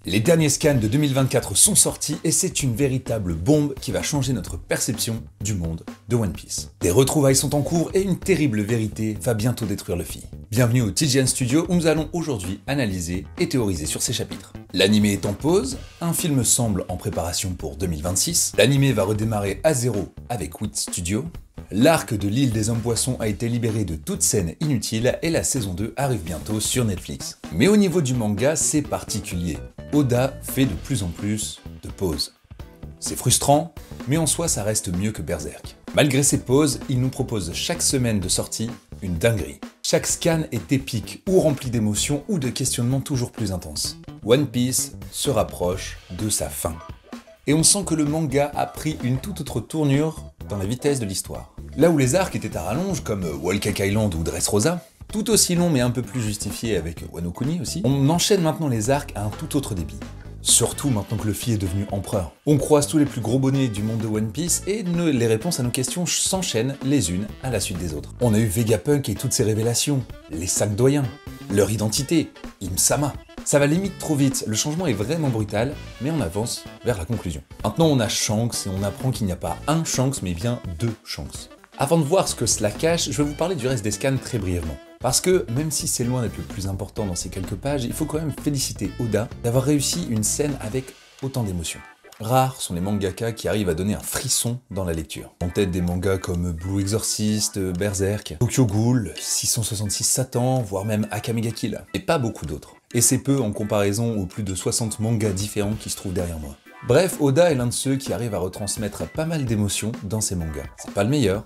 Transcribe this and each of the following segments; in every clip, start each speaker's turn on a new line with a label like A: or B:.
A: Les derniers scans de 2024 sont sortis et c'est une véritable bombe qui va changer notre perception du monde de One Piece. Des retrouvailles sont en cours et une terrible vérité va bientôt détruire Luffy. Bienvenue au TGN Studio où nous allons aujourd'hui analyser et théoriser sur ces chapitres. L'anime est en pause, un film semble en préparation pour 2026, l'anime va redémarrer à zéro avec Wit Studio, l'arc de l'île des hommes-poissons a été libéré de toute scène inutile et la saison 2 arrive bientôt sur Netflix. Mais au niveau du manga, c'est particulier. Oda fait de plus en plus de pauses. C'est frustrant, mais en soi ça reste mieux que Berserk. Malgré ces pauses, il nous propose chaque semaine de sortie une dinguerie. Chaque scan est épique ou rempli d'émotions ou de questionnements toujours plus intenses. One Piece se rapproche de sa fin. Et on sent que le manga a pris une toute autre tournure dans la vitesse de l'histoire. Là où les arcs étaient à rallonge, comme Whole Cake Island ou Dressrosa, tout aussi long mais un peu plus justifié avec Wano Kuni aussi, on enchaîne maintenant les arcs à un tout autre débit. Surtout maintenant que Luffy est devenu empereur. On croise tous les plus gros bonnets du monde de One Piece et les réponses à nos questions s'enchaînent les unes à la suite des autres. On a eu Vegapunk et toutes ses révélations, les 5 doyens, leur identité, Im-sama. Ça va limite trop vite, le changement est vraiment brutal, mais on avance vers la conclusion. Maintenant on a Shanks et on apprend qu'il n'y a pas un Shanks mais bien 2 Shanks. Avant de voir ce que cela cache, je vais vous parler du reste des scans très brièvement. Parce que, même si c'est loin d'être le plus important dans ces quelques pages, il faut quand même féliciter Oda d'avoir réussi une scène avec autant d'émotions. Rares sont les mangaka qui arrivent à donner un frisson dans la lecture. En tête des mangas comme Blue Exorcist, Berserk, Tokyo Ghoul, 666 Satan, voire même Akame ga Kill, et pas beaucoup d'autres. Et c'est peu en comparaison aux plus de 60 mangas différents qui se trouvent derrière moi. Bref, Oda est l'un de ceux qui arrive à retransmettre pas mal d'émotions dans ses mangas. C'est pas le meilleur,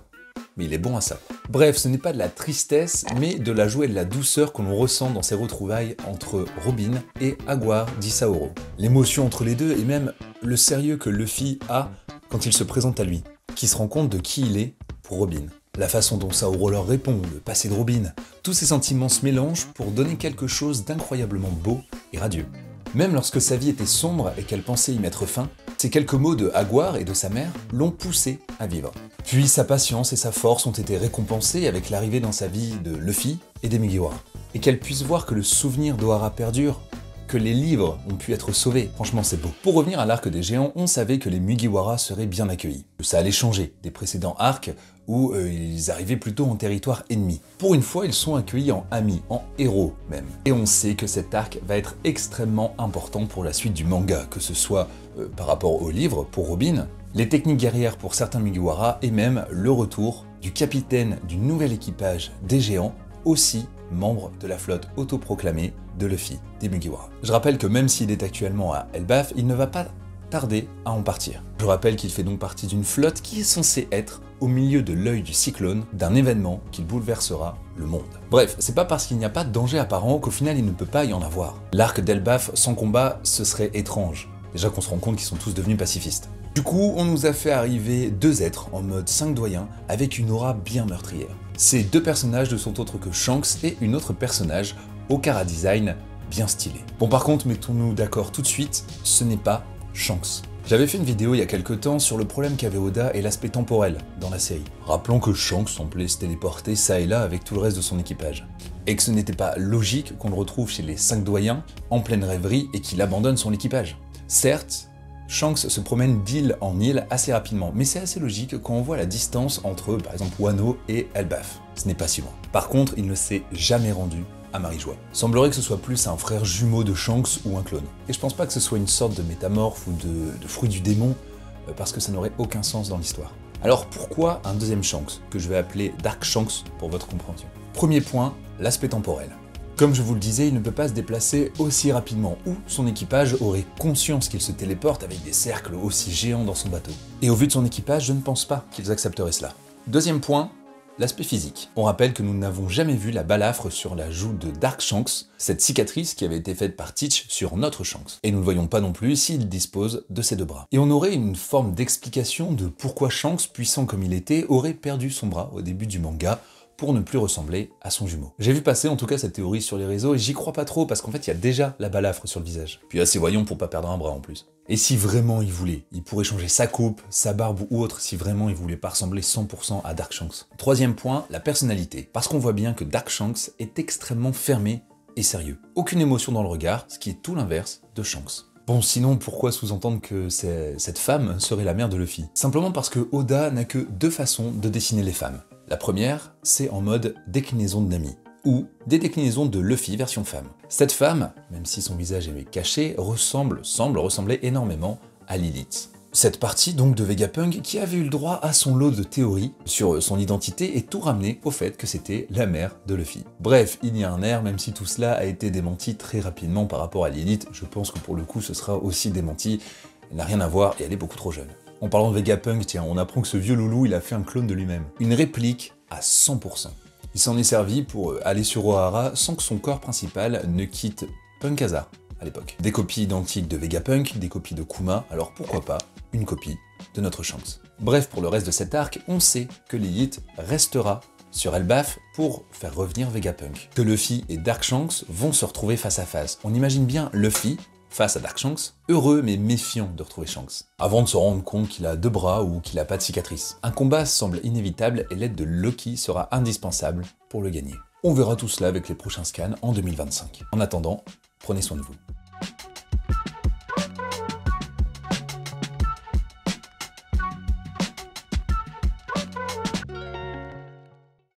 A: mais il est bon à ça. Bref, ce n'est pas de la tristesse, mais de la joie et de la douceur que l'on ressent dans ces retrouvailles entre Robin et Aguar d'Isaoro. L'émotion entre les deux et même le sérieux que Luffy a quand il se présente à lui, qui se rend compte de qui il est pour Robin. La façon dont Saoro leur répond, le passé de Robin, tous ces sentiments se mélangent pour donner quelque chose d'incroyablement beau et radieux. Même lorsque sa vie était sombre et qu'elle pensait y mettre fin, ces quelques mots de Aguar et de sa mère l'ont poussé à vivre. Puis sa patience et sa force ont été récompensées avec l'arrivée dans sa vie de Luffy et des Mugiwara. Et qu'elle puisse voir que le souvenir d'Ohara perdure, que les livres ont pu être sauvés, franchement c'est beau. Pour revenir à l'arc des géants, on savait que les Mugiwara seraient bien accueillis. Ça allait changer des précédents arcs où ils arrivaient plutôt en territoire ennemi. Pour une fois, ils sont accueillis en amis, en héros même. Et on sait que cet arc va être extrêmement important pour la suite du manga, que ce soit par rapport au livre pour Robin, les techniques guerrières pour certains Mugiwara et même le retour du capitaine du nouvel équipage des géants, aussi membre de la flotte autoproclamée de Luffy, des Mugiwara. Je rappelle que même s'il est actuellement à Elbaf, il ne va pas tarder à en partir. Je rappelle qu'il fait donc partie d'une flotte qui est censée être au milieu de l'œil du cyclone, d'un événement qui bouleversera le monde. Bref, c'est pas parce qu'il n'y a pas de danger apparent qu'au final il ne peut pas y en avoir. L'arc d'Elbaf sans combat, ce serait étrange. Déjà qu'on se rend compte qu'ils sont tous devenus pacifistes. Du coup, on nous a fait arriver 2 êtres en mode 5 doyens avec une aura bien meurtrière. Ces 2 personnages ne sont autres que Shanks et une autre personnage au chara-design bien stylé. Bon par contre, mettons-nous d'accord tout de suite, ce n'est pas Shanks. J'avais fait une vidéo il y a quelques temps sur le problème qu'avait Oda et l'aspect temporel dans la série. Rappelons que Shanks semblait se téléporter ça et là avec tout le reste de son équipage. Et que ce n'était pas logique qu'on le retrouve chez les 5 doyens en pleine rêverie et qu'il abandonne son équipage. Certes, Shanks se promène d'île en île assez rapidement, mais c'est assez logique quand on voit la distance entre, par exemple, Wano et Elbaf. Ce n'est pas si loin. Par contre, il ne s'est jamais rendu à Marijois. Semblerait que ce soit plus un frère jumeau de Shanks ou un clone. Et je pense pas que ce soit une sorte de métamorphe ou de fruit du démon, parce que ça n'aurait aucun sens dans l'histoire. Alors pourquoi un deuxième Shanks, que je vais appeler Dark Shanks pour votre compréhension? Premier point, l'aspect temporel. Comme je vous le disais, il ne peut pas se déplacer aussi rapidement, ou son équipage aurait conscience qu'il se téléporte avec des cercles aussi géants dans son bateau. Et au vu de son équipage, je ne pense pas qu'ils accepteraient cela. Deuxième point, l'aspect physique. On rappelle que nous n'avons jamais vu la balafre sur la joue de Dark Shanks, cette cicatrice qui avait été faite par Teach sur notre Shanks. Et nous ne voyons pas non plus s'il dispose de ses 2 bras. Et on aurait une forme d'explication de pourquoi Shanks, puissant comme il était, aurait perdu son bras au début du manga, pour ne plus ressembler à son jumeau. J'ai vu passer en tout cas cette théorie sur les réseaux et j'y crois pas trop parce qu'en fait il y a déjà la balafre sur le visage. Puis assez voyons pour pas perdre un bras en plus. Et si vraiment il voulait, il pourrait changer sa coupe, sa barbe ou autre si vraiment il voulait pas ressembler 100% à Dark Shanks. Troisième point, la personnalité. Parce qu'on voit bien que Dark Shanks est extrêmement fermé et sérieux. Aucune émotion dans le regard, ce qui est tout l'inverse de Shanks. Bon, sinon, pourquoi sous-entendre que cette femme serait la mère de Luffy? Simplement parce que Oda n'a que deux façons de dessiner les femmes. La première, c'est en mode déclinaison de Nami, ou des déclinaisons de Luffy version femme. Cette femme, même si son visage est caché, semble ressembler énormément à Lilith. Cette partie donc de Vegapunk qui avait eu le droit à son lot de théories sur son identité et tout ramené au fait que c'était la mère de Luffy. Bref, il y a un air, même si tout cela a été démenti très rapidement par rapport à Lilith, je pense que pour le coup ce sera aussi démenti, elle n'a rien à voir et elle est beaucoup trop jeune. En parlant de Vegapunk, tiens, on apprend que ce vieux loulou il a fait un clone de lui-même. Une réplique à 100%. Il s'en est servi pour aller sur Ohara sans que son corps principal ne quitte Punkasa à l'époque. Des copies identiques de Vegapunk, des copies de Kuma, alors pourquoi pas une copie de notre Shanks. Bref, pour le reste de cet arc, on sait que Lilith restera sur Elbaf pour faire revenir Vegapunk. Que Luffy et Dark Shanks vont se retrouver face à face. On imagine bien Luffy face à Dark Shanks, heureux mais méfiant de retrouver Shanks, avant de se rendre compte qu'il a deux bras ou qu'il a pas de cicatrice. Un combat semble inévitable et l'aide de Loki sera indispensable pour le gagner. On verra tout cela avec les prochains scans en 2025. En attendant, prenez soin de vous.